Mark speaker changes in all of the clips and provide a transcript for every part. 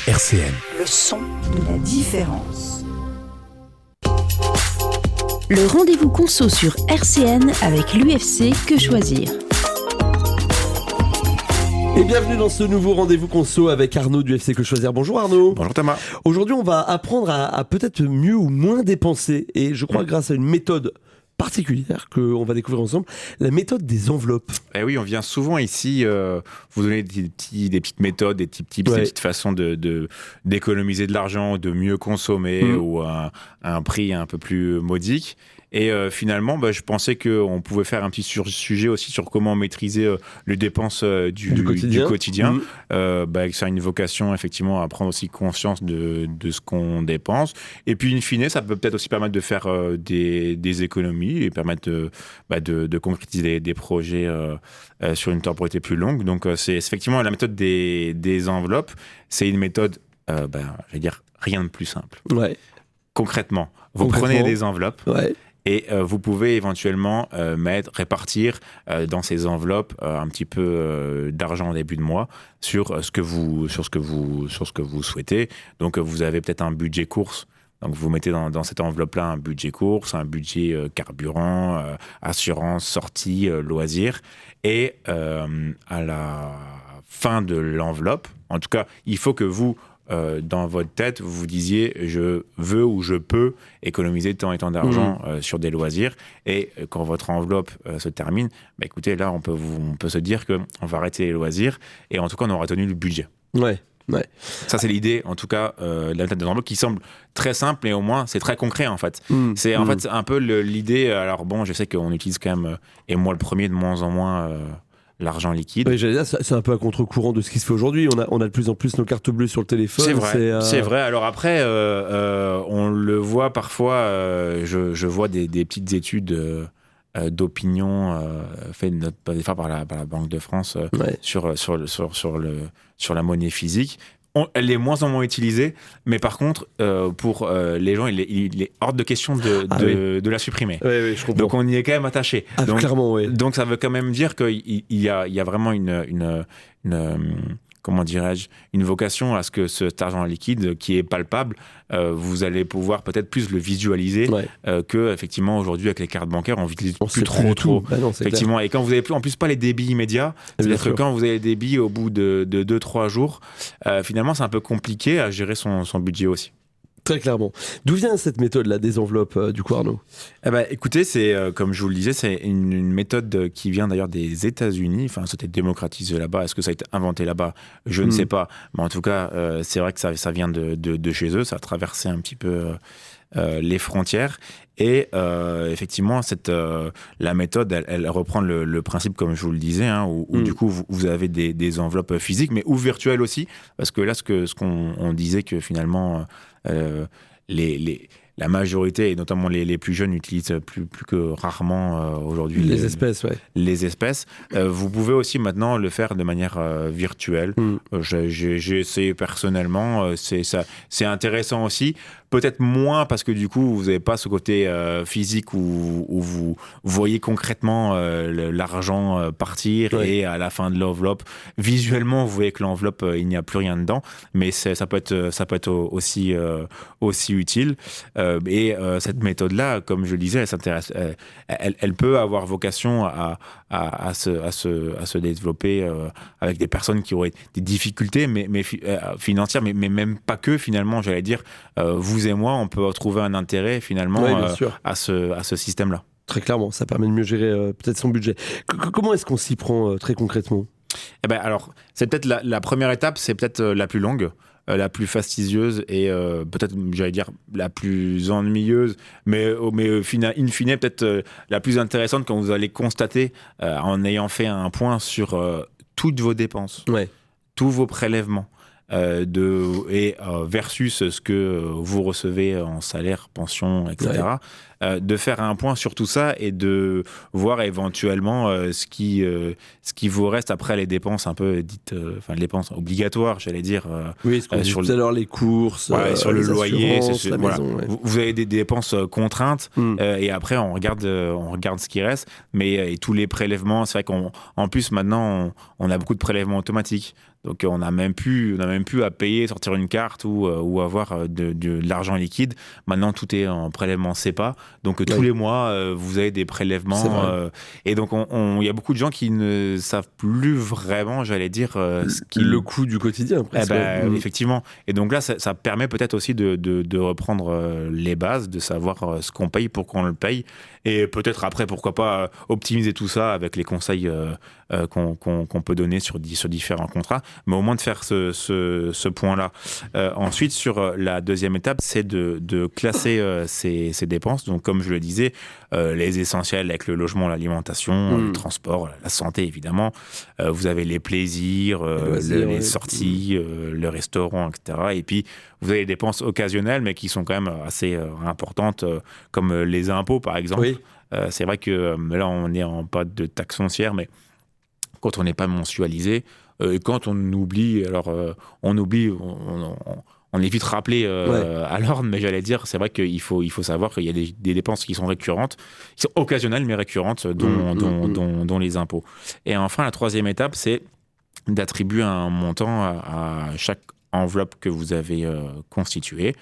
Speaker 1: RCN.
Speaker 2: Le son de la différence.
Speaker 3: Le rendez-vous conso sur RCN avec l'UFC Que Choisir.
Speaker 1: Et bienvenue dans ce nouveau rendez-vous conso avec Arnaud du FC Que Choisir. Bonjour Arnaud.
Speaker 4: Bonjour Thomas.
Speaker 1: Aujourd'hui, on va apprendre à peut-être mieux ou moins dépenser. Et je crois grâce à une méthode particulière qu'on va découvrir ensemble, la méthode des enveloppes.
Speaker 4: Eh oui, on vient souvent ici vous donner des petites méthodes, des petits tips, des petites façons d'économiser de l'argent, de mieux consommer ou à un prix un peu plus modique. Et finalement, je pensais qu'on pouvait faire un petit sujet aussi sur comment maîtriser les dépenses du quotidien. Ça a une vocation effectivement à prendre aussi conscience de ce qu'on dépense. Et puis in fine, ça peut peut-être aussi permettre de faire des économies et permettre de concrétiser des projets sur une temporalité plus longue. Donc c'est effectivement la méthode des enveloppes. C'est une méthode, je vais dire, rien de plus simple. Ouais. Concrètement, vous prenez des enveloppes. Ouais. Et vous pouvez éventuellement répartir dans ces enveloppes un petit peu d'argent au début de mois sur ce que vous souhaitez. Donc vous avez peut-être un budget course. Donc vous mettez dans cette enveloppe-là un budget course, un budget carburant, assurance, sortie, loisirs. Et à la fin de l'enveloppe, en tout cas, il faut que vous dans votre tête, vous vous disiez je veux ou je peux économiser tant et tant d'argent sur des loisirs. Et quand votre enveloppe se termine, écoutez, là, on peut se dire qu'on va arrêter les loisirs et en tout cas, on aura tenu le budget.
Speaker 1: Ouais.
Speaker 4: Ça, c'est l'idée, en tout cas, de la méthode des enveloppes qui semble très simple et au moins, c'est très concret, en fait. C'est en fait un peu l'idée. Alors bon, je sais qu'on utilise quand même, et moi le premier, de moins en moins... l'argent liquide.
Speaker 1: Oui, j'allais dire, c'est un peu à contre-courant de ce qui se fait aujourd'hui. On a de plus en plus nos cartes bleues sur le téléphone.
Speaker 4: C'est vrai. Alors après, on le voit parfois, je vois des petites études d'opinion faites des fois par la Banque de France sur la monnaie physique. Elle est moins en moins utilisée, mais par contre, pour les gens, il est hors de question de la supprimer.
Speaker 1: Oui, je comprends.
Speaker 4: Donc on y est quand même attaché. Donc,
Speaker 1: clairement, oui.
Speaker 4: Donc ça veut quand même dire qu'il y a vraiment une comment dirais-je, une vocation à ce que cet argent liquide qui est palpable, vous allez pouvoir peut-être plus le visualiser que effectivement aujourd'hui avec les cartes bancaires on visualise plus trop.
Speaker 1: Non,
Speaker 4: effectivement clair. Et quand vous avez en plus pas les débits immédiats, c'est-à-dire que quand vous avez les débits au bout de 2-3 jours, finalement c'est un peu compliqué à gérer son budget aussi.
Speaker 1: Très clairement. D'où vient cette méthode-là des enveloppes, du coup, Arnaud ?
Speaker 4: Écoutez, c'est comme je vous le disais, c'est une méthode qui vient d'ailleurs des États-Unis. Enfin, c'était démocratisé là-bas. Est-ce que ça a été inventé là-bas ? Je ne sais pas. Mais en tout cas, c'est vrai que ça vient de chez eux. Ça a traversé un petit peu les frontières. Et effectivement, la méthode, elle reprend le principe, comme je vous le disais, où du coup, vous avez des enveloppes physiques, mais ou virtuelles aussi. Parce que là, ce qu'on disait que finalement... la majorité, et notamment les plus jeunes, utilisent plus que rarement aujourd'hui
Speaker 1: les espèces.
Speaker 4: Les espèces. Vous pouvez aussi maintenant le faire de manière virtuelle. J'ai essayé personnellement. C'est intéressant aussi. Peut-être moins parce que du coup, vous n'avez pas ce côté physique où vous voyez concrètement l'argent partir et à la fin de l'enveloppe, visuellement, vous voyez que l'enveloppe, il n'y a plus rien dedans. Mais ça peut être aussi utile. Et cette méthode-là, comme je le disais, elle peut avoir vocation à se développer avec des personnes qui auraient des difficultés mais financières, mais même pas que finalement, j'allais dire, vous et moi, on peut trouver un intérêt finalement à ce système-là.
Speaker 1: Très clairement, ça permet de mieux gérer peut-être son budget. Comment est-ce qu'on s'y prend très concrètement ?
Speaker 4: Alors, c'est peut-être la première étape, c'est peut-être la plus longue. La plus fastidieuse et peut-être, j'allais dire, la plus ennuyeuse, mais in fine, peut-être la plus intéressante quand vous allez constater, en ayant fait un point sur toutes vos dépenses, tous vos prélèvements, versus ce que vous recevez en salaire, pension, etc. De faire un point sur tout ça et de voir éventuellement ce qui vous reste après les dépenses un peu dites, les dépenses obligatoires, j'allais dire.
Speaker 1: Oui, ce qu'on dit tout à l'heure, les courses,
Speaker 4: sur le loyer,
Speaker 1: la maison.
Speaker 4: Vous avez des dépenses contraintes et après on regarde ce qui reste. Mais et tous les prélèvements, c'est vrai qu'en plus maintenant on a beaucoup de prélèvements automatiques. Donc on n'a même plus à payer, sortir une carte ou avoir de l'argent liquide. Maintenant tout est en prélèvement SEPA. Donc tous les mois vous avez des prélèvements. Et donc il y a beaucoup de gens qui ne savent plus vraiment, j'allais dire,
Speaker 1: le coût du quotidien. Presque.
Speaker 4: Effectivement. Et donc là ça permet peut-être aussi de reprendre les bases, de savoir ce qu'on paye, pourquoi on le paye. Et peut-être après, pourquoi pas optimiser tout ça avec les conseils qu'on peut donner sur différents contrats, mais au moins de faire ce point-là. Ensuite, sur la deuxième étape, c'est de classer ces dépenses. Donc, comme je le disais, les essentiels avec le logement, l'alimentation, le transport, la santé, évidemment. Vous avez les plaisirs, les sorties, le restaurant, etc. Et puis, vous avez les dépenses occasionnelles, mais qui sont quand même assez importantes, comme les impôts, par exemple.
Speaker 1: Oui.
Speaker 4: C'est vrai que là, on n'est en pas de taxe foncière, mais quand on n'est pas mensualisé, et quand on oublie, alors on oublie, on est vite rappelé à l'ordre, mais j'allais dire, c'est vrai qu'il faut savoir qu'il y a des dépenses qui sont récurrentes, qui sont occasionnelles, mais récurrentes, dont les impôts. Et enfin, la troisième étape, c'est d'attribuer un montant à chaque enveloppe que vous avez constituée.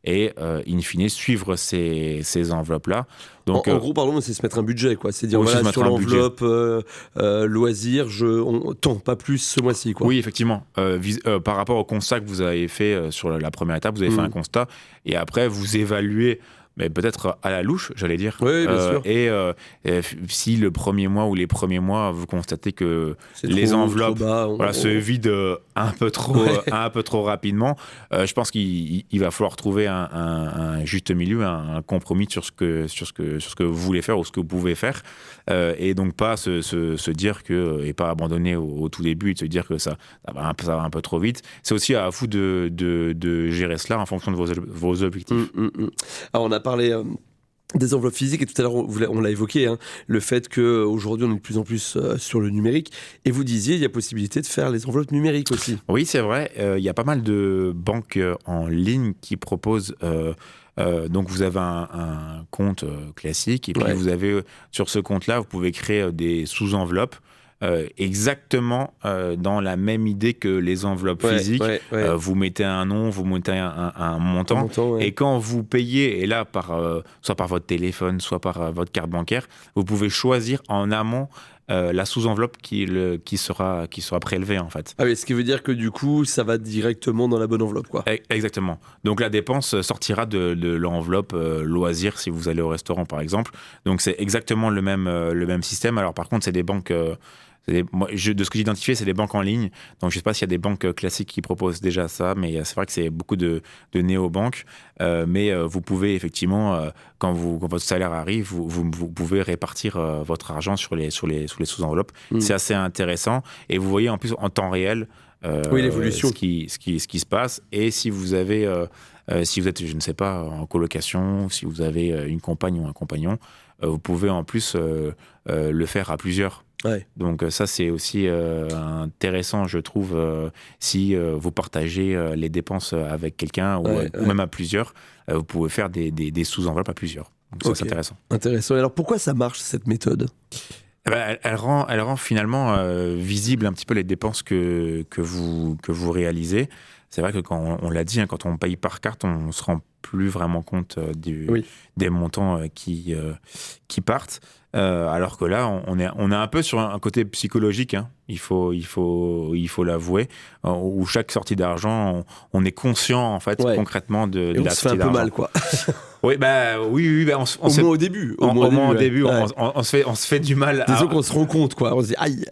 Speaker 4: Et in fine suivre ces enveloppes-là. Donc,
Speaker 1: en gros, pardon, c'est se mettre un budget, quoi. C'est dire, voilà, sur l'enveloppe loisirs, tant, pas plus ce mois-ci, quoi.
Speaker 4: Oui, effectivement. Par rapport au constat que vous avez fait sur la première étape, vous avez fait un constat, et après, vous évaluez, mais peut-être à la louche, j'allais dire.
Speaker 1: Oui, bien sûr.
Speaker 4: Et si le premier mois ou les premiers mois, vous constatez que les enveloppes se vident un peu trop rapidement, je pense qu'il va falloir trouver un juste milieu, un compromis sur ce que vous voulez faire ou ce que vous pouvez faire, et donc pas se dire que, et pas abandonner au tout début et de se dire que ça va un peu trop vite. C'est aussi à vous de gérer cela en fonction de vos objectifs.
Speaker 1: Alors on a parlé des enveloppes physiques, et tout à l'heure on l'a évoqué, hein, le fait qu'aujourd'hui on est de plus en plus sur le numérique, et vous disiez il y a possibilité de faire les enveloppes numériques aussi.
Speaker 4: Oui, c'est vrai, il y a pas mal de banques en ligne qui proposent donc vous avez un compte classique, et puis vous avez sur ce compte-là, vous pouvez créer des sous-enveloppes exactement dans la même idée que les enveloppes physiques. Vous mettez un nom, vous mettez un montant, et quand vous payez, et là soit par votre téléphone, soit par votre carte bancaire, vous pouvez choisir en amont la sous-enveloppe qui sera prélevée, en fait.
Speaker 1: Ah oui, ce qui veut dire que du coup, ça va directement dans la bonne enveloppe, quoi.
Speaker 4: Exactement. Donc la dépense sortira de l'enveloppe loisir si vous allez au restaurant, par exemple. Donc c'est exactement le même système. Alors par contre, c'est des banques... de ce que j'ai identifié, c'est des banques en ligne. Donc, je ne sais pas s'il y a des banques classiques qui proposent déjà ça, mais c'est vrai que c'est beaucoup de néobanques. Mais vous pouvez effectivement, quand votre salaire arrive, vous pouvez répartir votre argent sur les sous-enveloppes. C'est assez intéressant. Et vous voyez en plus en temps réel
Speaker 1: l'évolution.
Speaker 4: Ce qui se passe. Et si vous avez... si vous êtes, je ne sais pas, en colocation, si vous avez une compagne ou un compagnon, vous pouvez en plus le faire à plusieurs. Donc ça, c'est aussi intéressant, je trouve, si vous partagez les dépenses avec quelqu'un ou même à plusieurs, vous pouvez faire des sous-enveloppes à plusieurs. Donc ça, c'est intéressant.
Speaker 1: Intéressant. Et alors pourquoi ça marche, cette méthode ?
Speaker 4: Elle rend finalement visible un petit peu les dépenses que vous réalisez. C'est vrai que quand on l'a dit, quand on paye par carte, on ne se rend plus vraiment compte des montants qui partent. Alors que là, on est un peu sur un côté psychologique, hein. Il faut l'avouer, où chaque sortie d'argent, on est conscient en fait concrètement de la sortie d'argent.
Speaker 1: On se fait un peu mal, quoi.
Speaker 4: Oui,
Speaker 1: au moins au début.
Speaker 4: On se fait du mal.
Speaker 1: Disons qu'on se rend compte, quoi. On se dit aïe.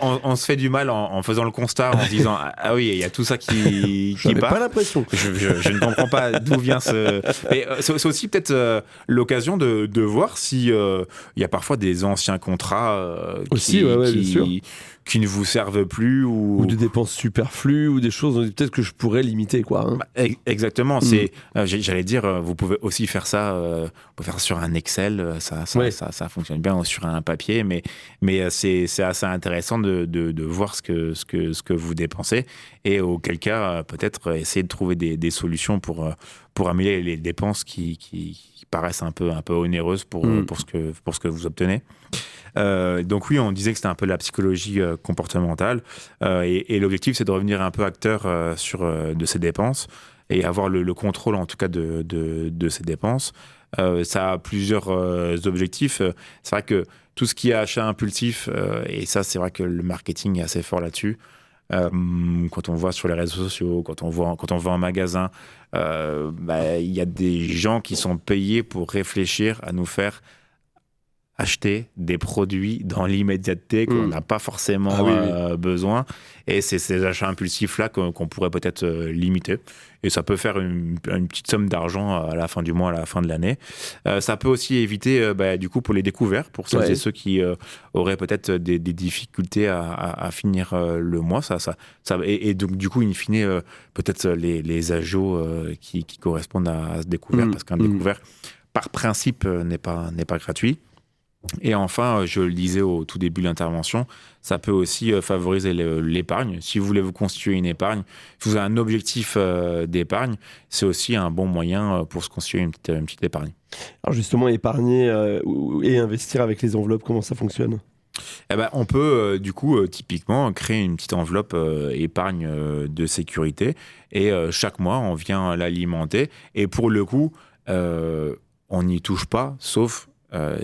Speaker 4: On se fait du mal en faisant le constat, en se disant ah oui, il y a tout ça qui part.
Speaker 1: Pas l'impression.
Speaker 4: Je ne comprends pas d'où vient ce. Mais c'est aussi peut-être l'occasion de voir si il y a parfois des anciens contrats qui ne vous servent plus ou
Speaker 1: des dépenses superflues ou des choses peut-être que je pourrais limiter, quoi. Hein.
Speaker 4: Exactement. J'allais dire, vous pouvez aussi faire ça. Vous pouvez faire ça sur un Excel, ça fonctionne bien, ou sur un papier, mais c'est assez intéressant de voir ce que vous dépensez, et auquel cas peut-être essayer de trouver des solutions pour améliorer les dépenses qui paraissent un peu onéreuses pour ce que vous obtenez. Donc oui, on disait que c'était un peu la psychologie comportementale et l'objectif, c'est de revenir un peu acteur de ses dépenses et avoir le contrôle en tout cas de ses dépenses. Ça a plusieurs objectifs. C'est vrai que tout ce qui est achat impulsif, et ça c'est vrai que le marketing est assez fort là-dessus. Quand on voit sur les réseaux sociaux, quand on va en magasin, il y a des gens qui sont payés pour réfléchir à nous faire acheter des produits dans l'immédiateté qu'on n'a pas forcément besoin. Et c'est ces achats impulsifs-là qu'on pourrait peut-être limiter. Et ça peut faire une petite somme d'argent à la fin du mois, à la fin de l'année. Ça peut aussi éviter, du coup, pour les découverts, pour celles et ceux qui auraient peut-être des difficultés à finir le mois. Et donc, du coup, in fine, peut-être les agios qui correspondent à ce découvert, parce qu'un découvert, par principe, n'est pas gratuit. Et enfin, je le disais au tout début de l'intervention, ça peut aussi favoriser l'épargne. Si vous voulez vous constituer une épargne, si vous avez un objectif d'épargne, c'est aussi un bon moyen pour se constituer une petite épargne.
Speaker 1: Alors justement, épargner et investir avec les enveloppes, comment ça fonctionne ?
Speaker 4: On peut du coup typiquement créer une petite enveloppe épargne de sécurité et chaque mois on vient l'alimenter et pour le coup on n'y touche pas sauf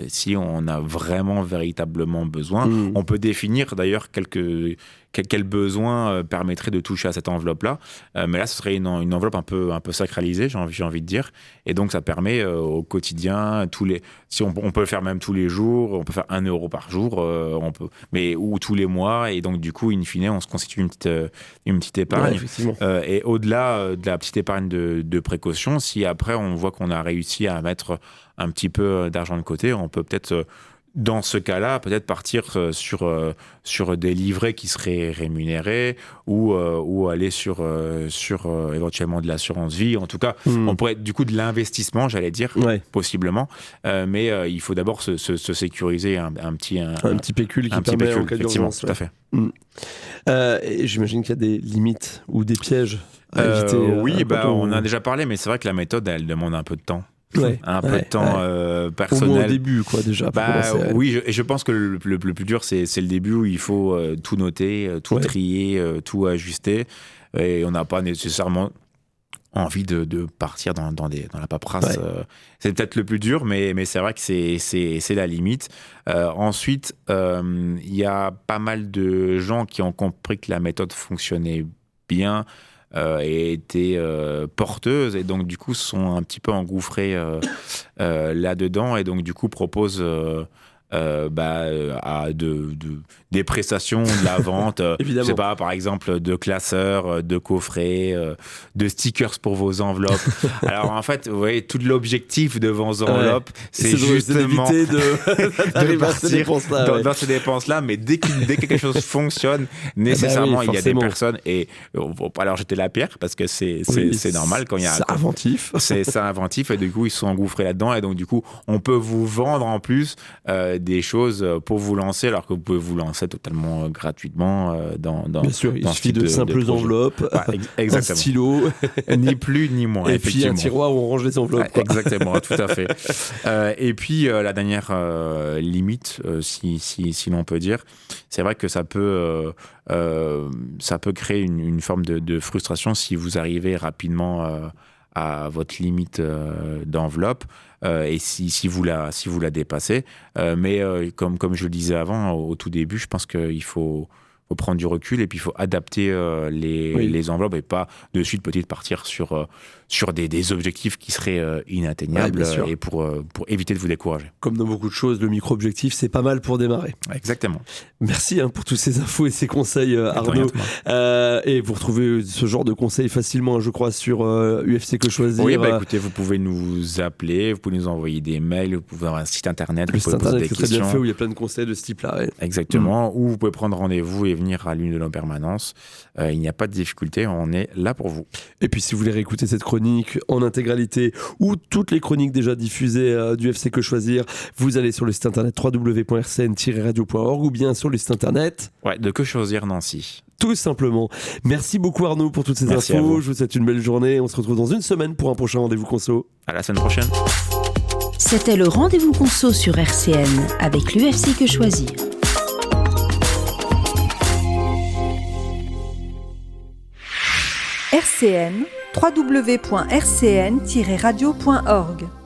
Speaker 4: si on a vraiment véritablement besoin. On peut définir d'ailleurs quel besoin permettrait de toucher à cette enveloppe-là. Mais là, ce serait une enveloppe un peu sacralisée, j'ai envie de dire. Et donc, ça permet au quotidien, si on peut le faire même tous les jours, on peut faire 1 euro par jour, ou tous les mois. Et donc, du coup, in fine, on se constitue une petite épargne.
Speaker 1: Ouais,
Speaker 4: et au-delà de la petite épargne de précaution, si après, on voit qu'on a réussi à mettre un petit peu d'argent de côté, on peut peut-être... Dans ce cas-là, peut-être partir sur des livrets qui seraient rémunérés ou aller sur éventuellement de l'assurance vie. En tout cas, on pourrait du coup de l'investissement, j'allais dire, possiblement. Mais il faut d'abord se sécuriser un petit
Speaker 1: pécule qui permet en cas d'urgence.
Speaker 4: Tout à fait.
Speaker 1: Et j'imagine qu'il y a des limites ou des pièges à éviter.
Speaker 4: On en a déjà parlé, mais c'est vrai que la méthode, elle demande un peu de temps. Un peu de temps personnel.
Speaker 1: Au moins au début, quoi, déjà.
Speaker 4: Oui, et je pense que le plus dur, c'est le début où il faut tout noter, tout trier, tout ajuster. Et on n'a pas nécessairement envie de partir dans la paperasse. C'est peut-être le plus dur, mais c'est vrai que c'est la limite. Ensuite, il y a pas mal de gens qui ont compris que la méthode fonctionnait bien, et étaient porteuses et donc du coup sont un petit peu engouffrées là-dedans et donc du coup proposent des prestations, de la vente, je sais pas, par exemple de classeurs, de coffrets, de stickers pour vos enveloppes. Alors en fait, vous voyez, tout l'objectif de vos enveloppes, c'est justement
Speaker 1: de partir
Speaker 4: dans ces dépenses-là, mais dès que quelque chose fonctionne, nécessairement il y a des personnes, et on va pas leur jeter la pierre parce que c'est normal quand il y a...
Speaker 1: C'est inventif.
Speaker 4: C'est inventif et du coup ils sont engouffrés là-dedans et donc du coup on peut vous vendre en plus des choses pour vous lancer alors que vous pouvez vous lancer totalement gratuitement dans
Speaker 1: bien sûr, il suffit de simples enveloppes, un stylo,
Speaker 4: ni plus ni moins.
Speaker 1: Et puis un tiroir où on range les enveloppes.
Speaker 4: Exactement, tout à fait. Et puis la dernière limite, si l'on peut dire, c'est vrai que ça peut créer une forme de frustration si vous arrivez rapidement à votre limite d'enveloppe et si vous la dépassez. Mais comme je le disais avant, au tout début, je pense qu'il faut prendre du recul et puis il faut adapter les enveloppes et pas de suite peut-être partir sur des objectifs qui seraient inatteignables et pour éviter de vous décourager.
Speaker 1: Comme dans beaucoup de choses, le micro-objectif, c'est pas mal pour démarrer.
Speaker 4: Exactement.
Speaker 1: Merci pour tous ces infos et ces conseils, Arnaud. Et vous retrouvez ce genre de conseils facilement, je crois, sur UFC Que Choisir.
Speaker 4: Oui, écoutez, vous pouvez nous appeler, vous pouvez nous envoyer des mails, vous pouvez avoir un site internet,
Speaker 1: le site internet est très bien fait où il y a plein de conseils de ce type-là. Ouais.
Speaker 4: Exactement, ou vous pouvez prendre rendez-vous et venir à l'une de nos permanences. Il n'y a pas de difficulté, on est là pour vous.
Speaker 1: Et puis si vous voulez réécouter cette chronique en intégralité ou toutes les chroniques déjà diffusées du UFC Que Choisir, vous allez sur le site internet www.rcn-radio.org ou bien sur le site internet
Speaker 4: de Que Choisir Nancy.
Speaker 1: Tout simplement. Merci beaucoup Arnaud pour toutes ces infos. Je vous souhaite une belle journée. On se retrouve dans une semaine pour un prochain rendez-vous conso.
Speaker 4: À la semaine prochaine.
Speaker 3: C'était le rendez-vous conso sur RCN avec l'UFC Que Choisir.
Speaker 2: RCN, www.rcn-radio.org